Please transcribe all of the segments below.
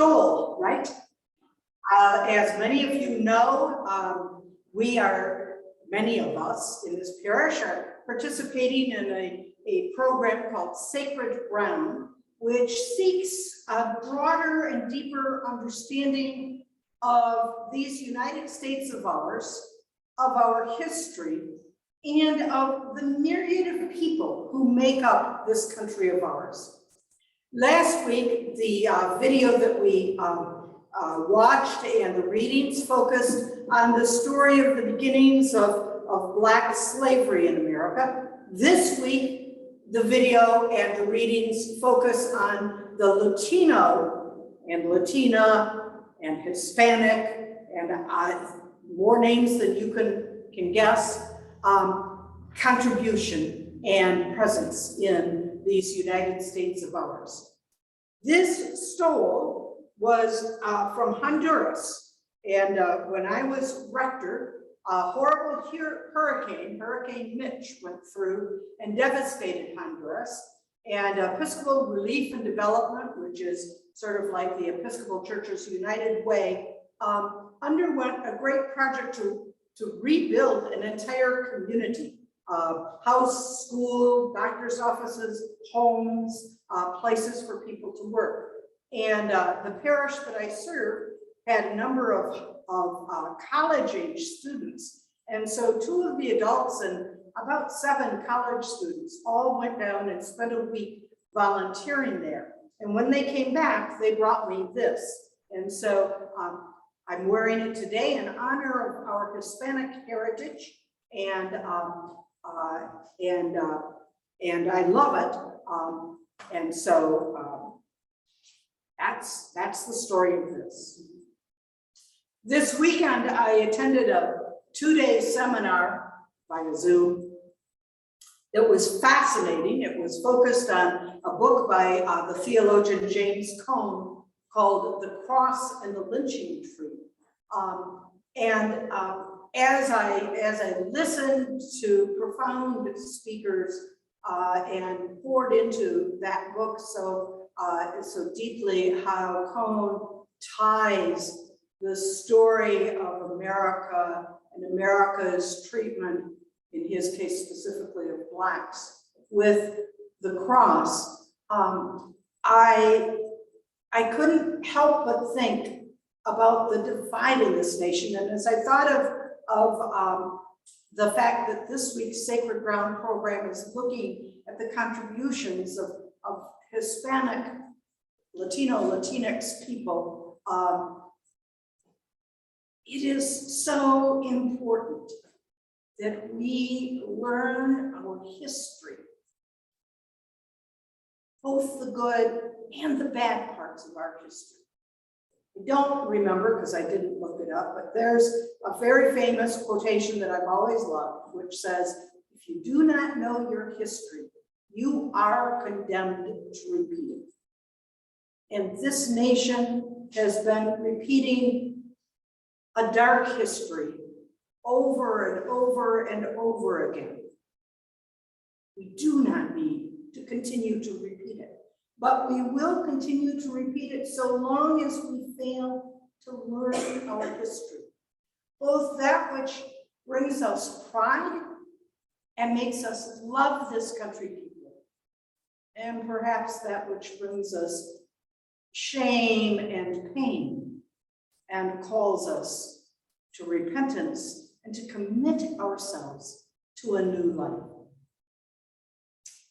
stole, right? As many of you know, many of us in this parish are participating in a program called Sacred Ground, which seeks a broader and deeper understanding of these United States of ours, of our history, and of the myriad of people who make up this country of ours. Last week, the video that we watched and the readings focused on the story of the beginnings of Black slavery in America. This week, the video and the readings focus on the Latino and Latina and Hispanic and more names than you can guess, contribution and presence in these United States of ours. This stole was from Honduras, and when I was rector, a horrible Hurricane Mitch, went through and devastated Honduras, and Episcopal Relief and Development, which is sort of like the Episcopal Church's United Way, underwent a great project to rebuild an entire community. House, school, doctor's offices, homes, places for people to work. And the parish that I serve had a number of college-age students. And so 2 of the adults and about 7 college students all went down and spent a week volunteering there. And when they came back, they brought me this. And so I'm wearing it today in honor of our Hispanic heritage, and I love it. And so that's the story of this. This weekend, I attended a 2-day seminar via Zoom that was fascinating. It was focused on a book by the theologian James Cone called The Cross and the Lynching Tree. As I listened to profound speakers and poured into that book so deeply, how Cone ties the story of America and America's treatment, in his case specifically of Blacks, with the cross, I couldn't help but think about the divide in this nation. And as I thought of the fact that this week's Sacred Ground program is looking at the contributions of Hispanic, Latino, Latinx people, it is so important that we learn our history, both the good and the bad parts of our history. I don't remember because I didn't look it up, but there's a very famous quotation that I've always loved, which says, if you do not know your history, you are condemned to repeat it. And this nation has been repeating a dark history over and over and over again. We do not need to continue to repeat it, but we will continue to repeat it so long as we fail to learn our history, both that which brings us pride and makes us love this country deeply, and perhaps that which brings us shame and pain and calls us to repentance and to commit ourselves to a new life.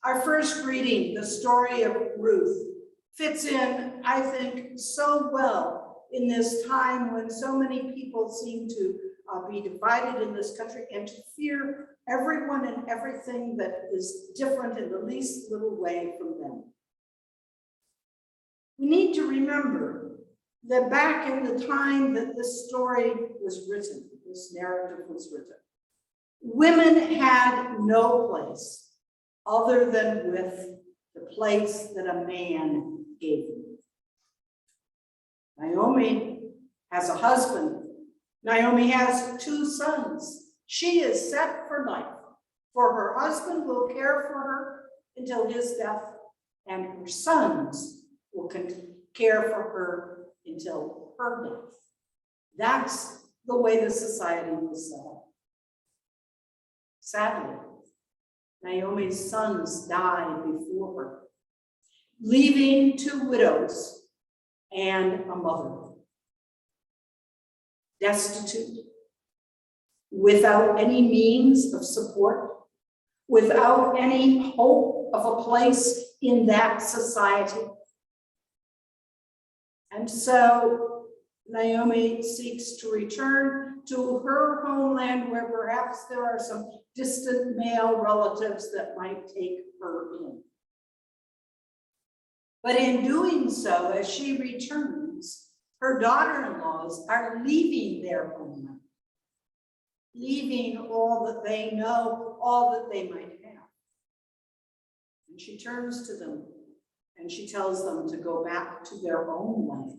Our first reading, the story of Ruth, fits in, I think, so well in this time when so many people seem to be divided in this country and to fear everyone and everything that is different in the least little way from them. We need to remember that back in the time that this story was written, this narrative was written, women had no place other than with the place that a man gave them. Naomi has a husband. Naomi has 2 sons. She is set for life, for her husband will care for her until his death, and her sons will care for her until her death. That's the way the society was set up. Sadly, Naomi's sons died before her, leaving 2 widows and a mother. Destitute, without any means of support, without any hope of a place in that society. And so Naomi seeks to return to her homeland, where perhaps there are some distant male relatives that might take her in. But in doing so, as she returns, her daughter-in-laws are leaving their homeland, leaving all that they know, all that they might have. And she turns to them and she tells them to go back to their own land,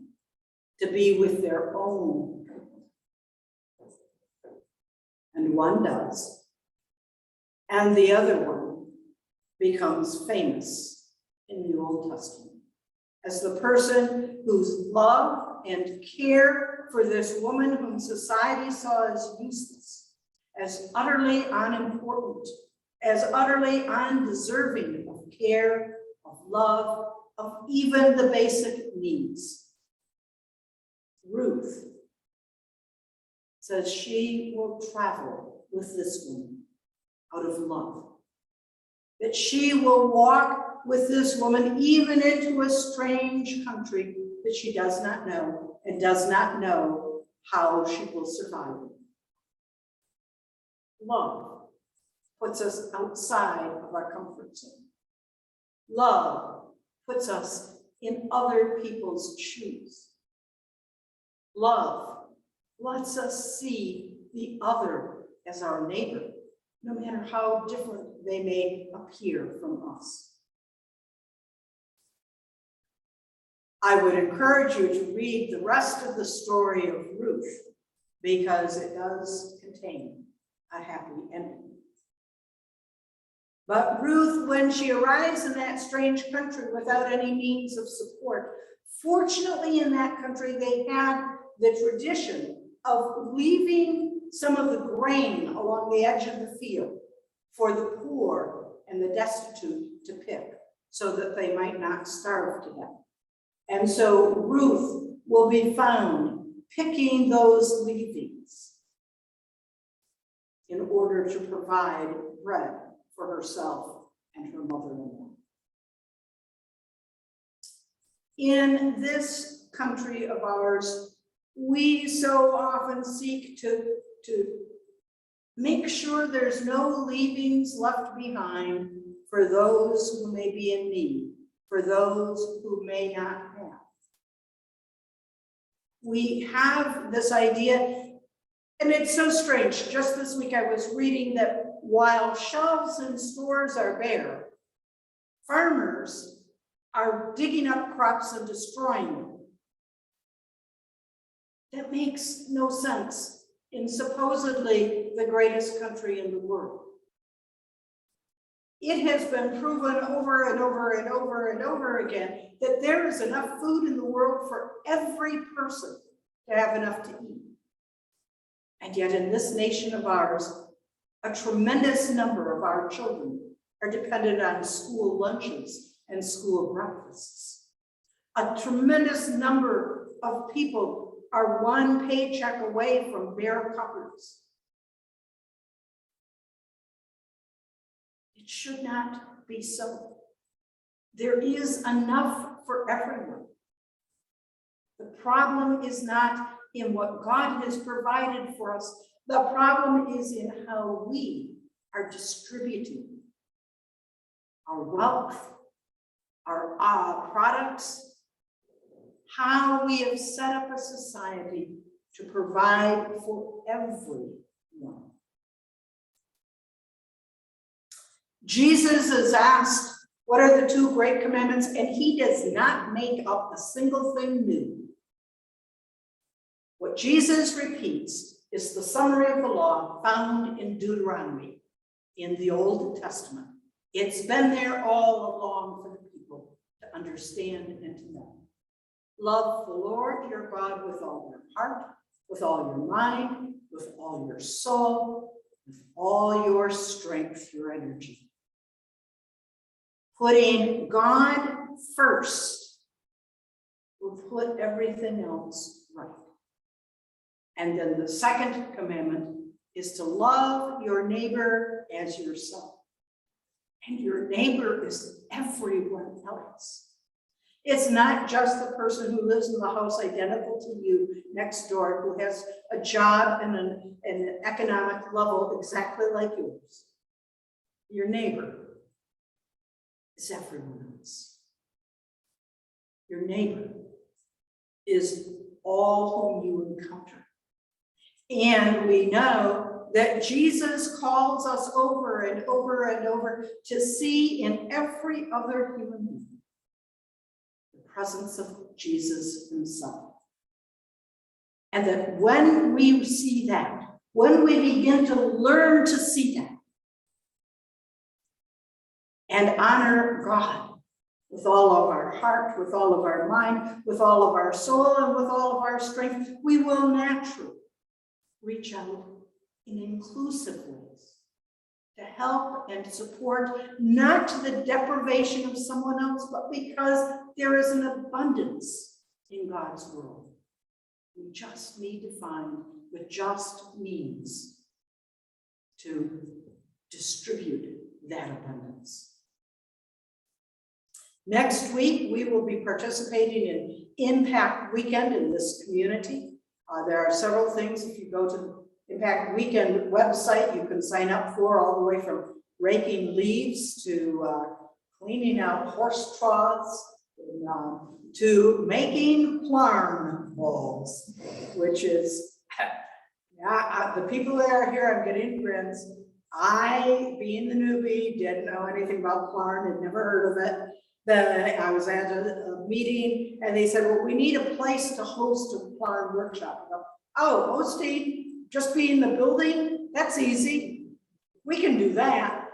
to be with their own people. And one does, and the other one becomes famous in the Old Testament as the person whose love and care for this woman whom society saw as useless, as utterly unimportant, as utterly undeserving of care, of love, of even the basic needs. Ruth says she will travel with this woman out of love, that she will walk with this woman even into a strange country that she does not know and does not know how she will survive. Love puts us outside of our comfort zone. Love puts us in other people's shoes. Love lets us see the other as our neighbor, no matter how different they may appear from us. I would encourage you to read the rest of the story of Ruth, because it does contain a happy ending. But Ruth, when she arrives in that strange country without any means of support, fortunately in that country they had the tradition of leaving some of the grain along the edge of the field for the poor and the destitute to pick, so that they might not starve to death. And so Ruth will be found picking those leavings in order to provide bread for herself and her mother-in-law. In this country of ours, we so often seek to make sure there's no leavings left behind for those who may be in need, for those who may not have. We have this idea, and it's so strange. Just this week I was reading that while shelves in stores are bare, farmers are digging up crops and destroying them. That makes no sense in supposedly the greatest country in the world. It has been proven over and over and over and over again that there is enough food in the world for every person to have enough to eat. And yet in this nation of ours, a tremendous number of our children are dependent on school lunches and school breakfasts. A tremendous number of people are one paycheck away from bare cupboards. It should not be so. There is enough for everyone. The problem is not in what God has provided for us. The problem is in how we are distributing our wealth, our products, how we have set up a society to provide for everyone. Jesus is asked, what are the 2 great commandments? And he does not make up a single thing new. What Jesus repeats is the summary of the law found in Deuteronomy in the Old Testament. It's been there all along for the people to understand and to know. Love the Lord your God with all your heart, with all your mind, with all your soul, with all your strength, your energy. Putting God first will put everything else right. And then the second commandment is to love your neighbor as yourself. And your neighbor is everyone else. It's not just the person who lives in the house identical to you next door, who has a job and an economic level exactly like yours. Your neighbor is everyone else. Your neighbor is all whom you encounter. And we know that Jesus calls us over and over and over to see in every other human being the presence of Jesus himself. And that when we see that, when we begin to learn to see that and honor God with all of our heart, with all of our mind, with all of our soul, and with all of our strength, we will naturally reach out in inclusive ways to help and support, not to the deprivation of someone else, but because there is an abundance in God's world. We just need to find the just means to distribute that abundance. Next week, we will be participating in Impact Weekend in this community. There are several things. If you go to the Impact Weekend website, you can sign up for, all the way from raking leaves to cleaning out horse troughs, to making plarn balls, which is, the people that are here, I'm getting grins. I, being the newbie, didn't know anything about plarn, had never heard of it. Then I was at a meeting and they said, well, we need a place to host a plarn workshop. I go, oh, hosting, just be in the building? That's easy. We can do that.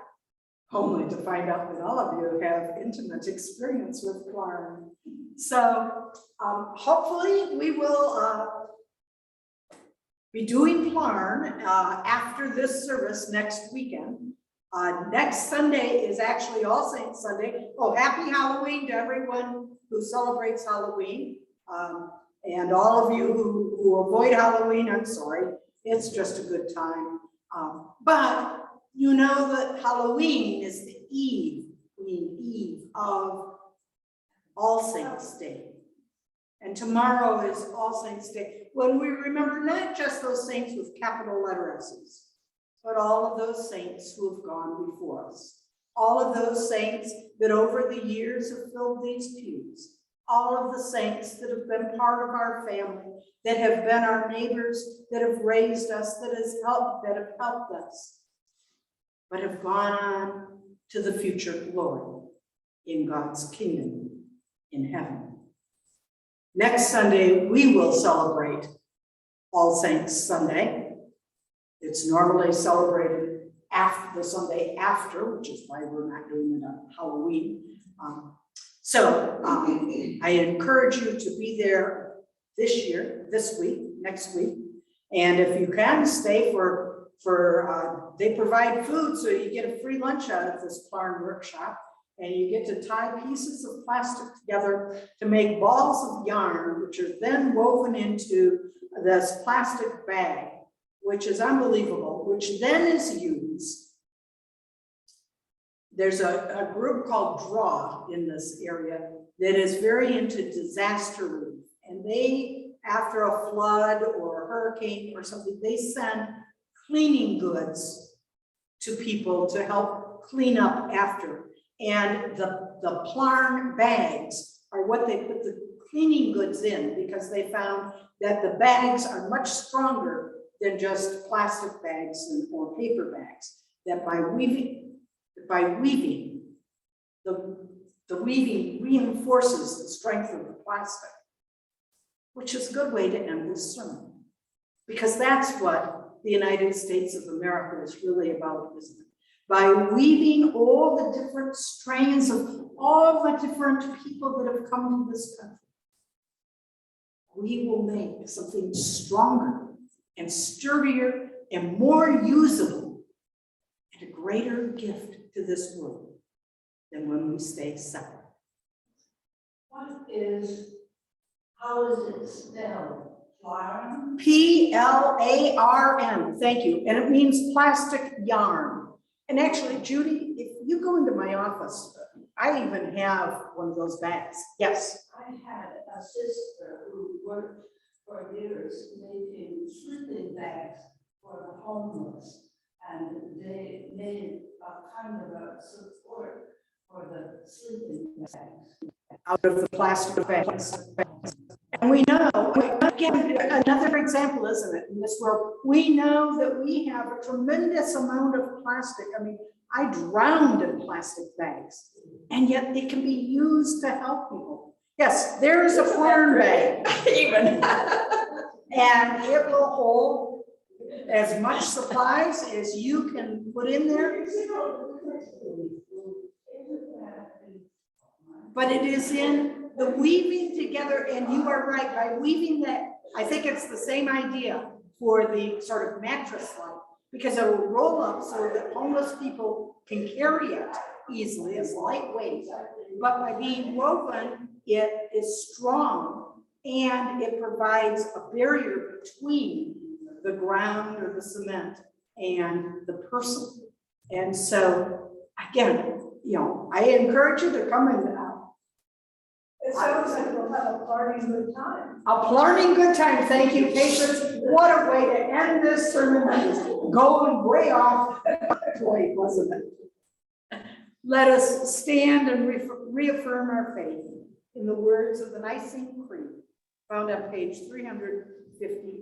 Only to find out that all of you have intimate experience with plarn. So hopefully we will be doing plarn after this service next weekend. Next Sunday is actually All Saints Sunday. Oh, happy Halloween to everyone who celebrates Halloween. And all of you who avoid Halloween, I'm sorry. It's just a good time. But you know that Halloween is the eve of All Saints Day. And tomorrow is All Saints Day, when we remember not just those saints with capital letter S's, but all of those saints who have gone before us. All of those saints that over the years have filled these pews. All of the saints that have been part of our family, that have been our neighbors, that have raised us, that have helped us, but have gone on to the future glory in God's kingdom in heaven. Next Sunday, we will celebrate All Saints Sunday. It's normally celebrated after the Sunday after, which is why we're not doing it on Halloween. I encourage you to be there this year, this week, next week. And if you can, stay for they provide food, so you get a free lunch out of this plarn workshop. And you get to tie pieces of plastic together to make balls of yarn, which are then woven into this plastic bag, which is unbelievable, which then is used. There's a group called DRAW in this area that is very into disaster relief. And they, after a flood or a hurricane or something, they send cleaning goods to people to help clean up after. And the plarn bags are what they put the cleaning goods in, because they found that the bags are much stronger than just plastic bags or paper bags. That by weaving, the weaving reinforces the strength of the plastic, which is a good way to end this sermon, because that's what the United States of America is really about, isn't it? By weaving all the different strains of all the different people that have come to this country, we will make something stronger and sturdier and more usable and a greater gift to this world than when we stay separate. How is it spelled? Plarn? P-L-A-R-N, thank you, and it means plastic yarn. And actually, Judy, if you go into my office, I even have one of those bags. Yes. I had a sister who worked for years making sleeping bags for the homeless, and they made a kind of a support for the sleeping bags. Out of the plastic bags. And we know, again, another example, isn't it, in this world, we know that we have a tremendous amount of plastic. I mean, I drowned in plastic bags, and yet it can be used to help people. Yes, there is a Plarn bag, even. And it will hold as much supplies as you can put in there. But it is in the weaving together, and you are right, by weaving that, I think it's the same idea for the sort of mattress like, because it will roll up so that homeless people can carry it easily, it's lightweight. But by being woven, it is strong and it provides a barrier between the ground or the cement and the person. And so, again, you know, I encourage you to come and It sounds like we'll have a party good time. a Plarning good time. Thank you, patrons. What a way to end this sermon. That is going way off. Boy, wasn't it? Let us stand and reaffirm our faith in the words of the Nicene Creed, found on page 359.